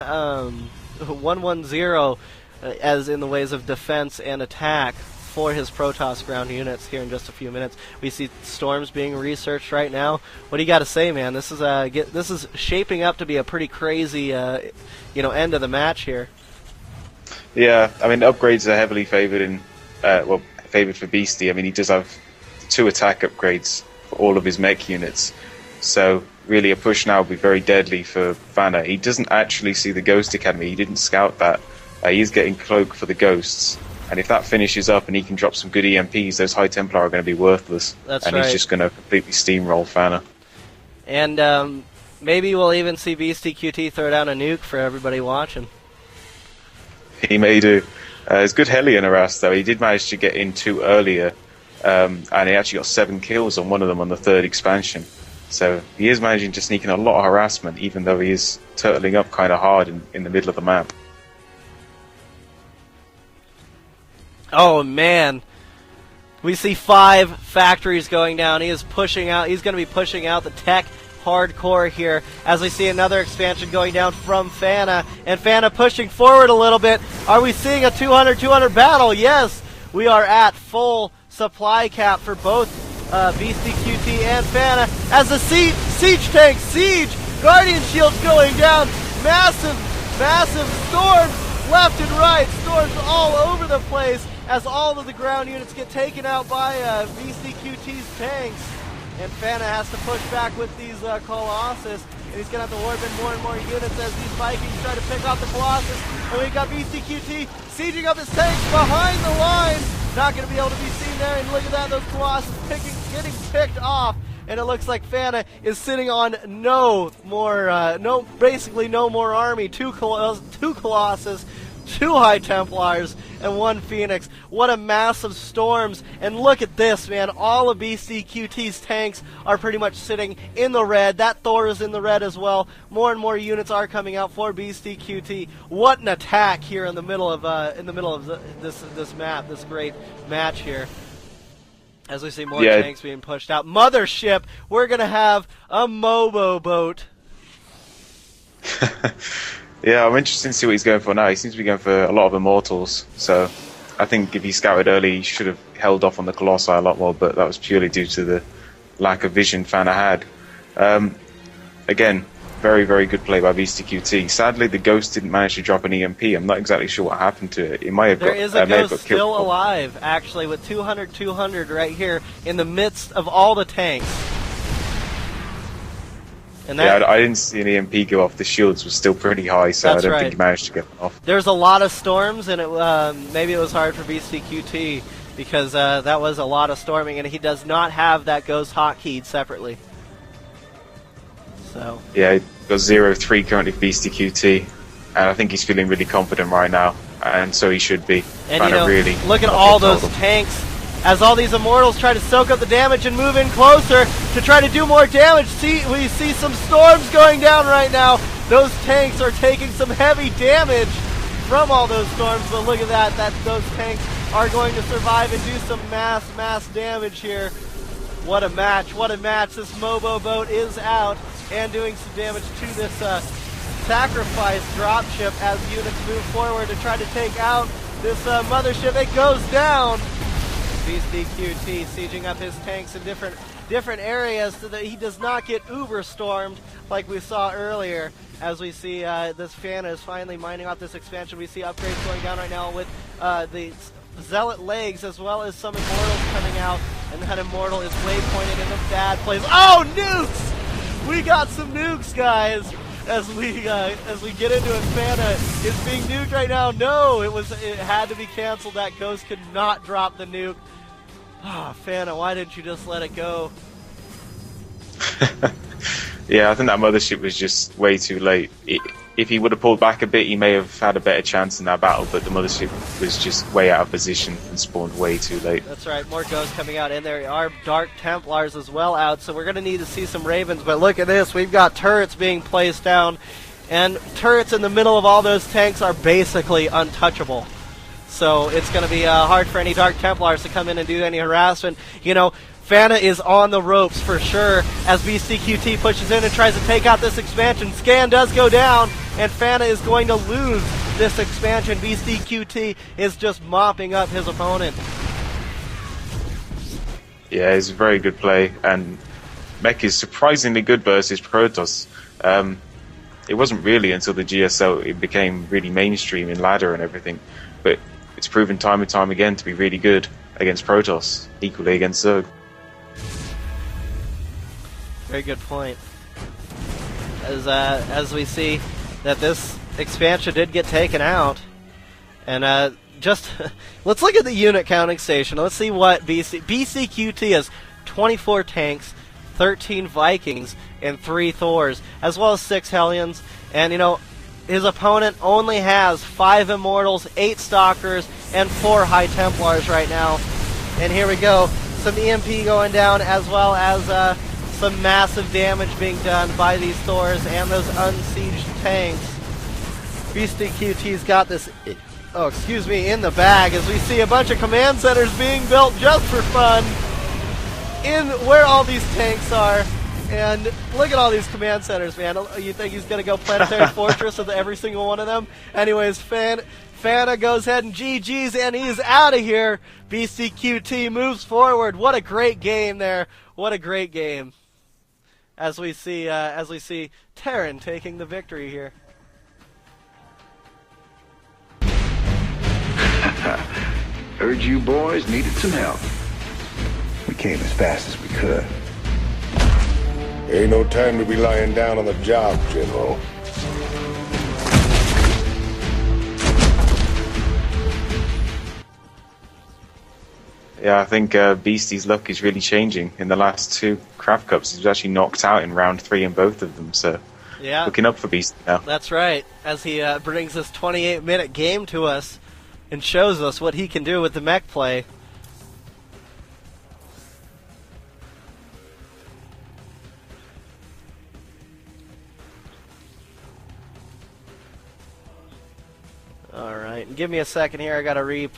110 as in the ways of defense and attack for his Protoss ground units here in just a few minutes. We see storms being researched right now. What do you got to say, man? This is shaping up to be a pretty crazy end of the match here. Yeah, I mean, upgrades are heavily favored in favored for Beastie. I mean, he does have 2 attack upgrades for all of his mech units, so really a push now would be very deadly for Fana. He doesn't actually see the Ghost Academy. He didn't scout that. He's getting cloak for the Ghosts, and if that finishes up and he can drop some good EMPs, those High Templar are going to be worthless. That's and right. He's just going to completely steamroll Fana. And maybe we'll even see BeastyQT throw down a nuke for everybody watching. He may do. It's good Hellion harass, though. He did manage to get in 2 earlier, and he actually got 7 kills on one of them on the 3rd expansion. So he is managing to sneak in a lot of harassment, even though he is turtling up kind of hard in the middle of the map. Oh, man. We see 5 factories going down. He is pushing out. He's going to be pushing out the tech hardcore here as we see another expansion going down from Fana. And Fana pushing forward a little bit. Are we seeing a 200-200 battle? Yes. We are at full supply cap for both BeastyQT and Fana. As the siege tank, siege, Guardian shields going down. Massive storms left and right. Storms all over the place as all of the ground units get taken out by BeastyQT's tanks. And Fana has to push back with these Colossus. And he's going to have to warp in more and more units as these Vikings try to pick off the Colossus. And we've got BeastyQT sieging up his tanks behind the line. Not going to be able to be seen there. And look at that, those Colossus getting picked off. And it looks like Fana is sitting on basically no more army. 2 Colossus, 2 High Templars, and 1 Phoenix. What a massive storms. And look at this, man. All of BeastyQT's tanks are pretty much sitting in the red. That Thor is in the red as well. More and more units are coming out for BeastyQT. What an attack here in the middle of this map, this great match here. As we see more tanks being pushed out. Mothership, we're going to have a Mobo boat. Yeah, I'm interested to see what he's going for now. He seems to be going for a lot of Immortals, so I think if he scouted early, he should have held off on the Colossi a lot more, but that was purely due to the lack of vision Fana had. Again, very, very good play by BeastyQT. Sadly, the Ghost didn't manage to drop an EMP. I'm not exactly sure what happened to it. It might have There is a Ghost still alive, actually, with 200-200 right here in the midst of all the tanks. And yeah, I didn't see an EMP go off. The shields were still pretty high, so I don't think he managed to get them off. There's a lot of storms, and maybe it was hard for BeastyQT because that was a lot of storming, and he does not have that Ghost hotkeyed separately. So yeah, he got 0-3 currently for BeastyQT, and I think he's feeling really confident right now, and so he should be. And really look at all those tanks. As all these Immortals try to soak up the damage and move in closer to try to do more damage. We see some storms going down right now. Those tanks are taking some heavy damage from all those storms, but look at that, those tanks are going to survive and do some mass damage here. What a match, what a match. This Mobo boat is out and doing some damage to this sacrifice dropship as units move forward to try to take out this mothership. It goes down. BeastyQT sieging up his tanks in different areas so that he does not get uber stormed like we saw earlier. As we see this Fana is finally mining off this expansion. We see upgrades going down right now with the Zealot legs as well as some Immortals coming out, and that Immortal is waypointed in the bad place. Oh, nukes! We got some nukes, guys. As we get into it, Fana is being nuked right now. No, it had to be canceled. That Ghost could not drop the nuke. Ah, Fana, why didn't you just let it go? Yeah, I think that mothership was just way too late. If he would have pulled back a bit, he may have had a better chance in that battle, but the mothership was just way out of position and spawned way too late. That's right, more Ghosts coming out, and there are Dark Templars as well out, so we're going to need to see some Ravens, but look at this, we've got turrets being placed down, and turrets in the middle of all those tanks are basically untouchable. So it's going to be hard for any Dark Templars to come in and do any harassment. You know, Fana is on the ropes for sure as BeastyQT pushes in and tries to take out this expansion. Scan does go down, and Fana is going to lose this expansion. BeastyQT is just mopping up his opponent. Yeah, it's a very good play, and Mech is surprisingly good versus Protoss. It wasn't really until the GSL it became really mainstream in ladder and everything, but it's proven time and time again to be really good against Protoss, equally against Zerg. Very good point. As we see that this expansion did get taken out, and just let's look at the unit counting station. Let's see what BeastyQT has 24 tanks, 13 Vikings, and 3 Thors, as well as 6 Hellions. And you know, his opponent only has 5 Immortals, 8 Stalkers, and 4 High Templars right now. And here we go, some EMP going down, as well as some massive damage being done by these Thors and those unsieged tanks. BeastyQT's got this, in the bag, as we see a bunch of command centers being built just for fun in where all these tanks are. And look at all these command centers, man. You think he's going to go Planetary Fortress with every single one of them? Anyways, Fana goes ahead and GG's, and he's out of here. BeastyQT moves forward. What a great game there. What a great game. As we see Terran taking the victory here. Heard you boys needed some help. We came as fast as we could. Ain't no time to be lying down on the job, General. Yeah, I think Beastie's luck is really changing. In the last 2 CraftCups, he was actually knocked out in round 3 in both of them, so yeah, looking up for Beastie now. That's right, as he brings this 28-minute game to us and shows us what he can do with the mech play. All right, give me a second here. I got to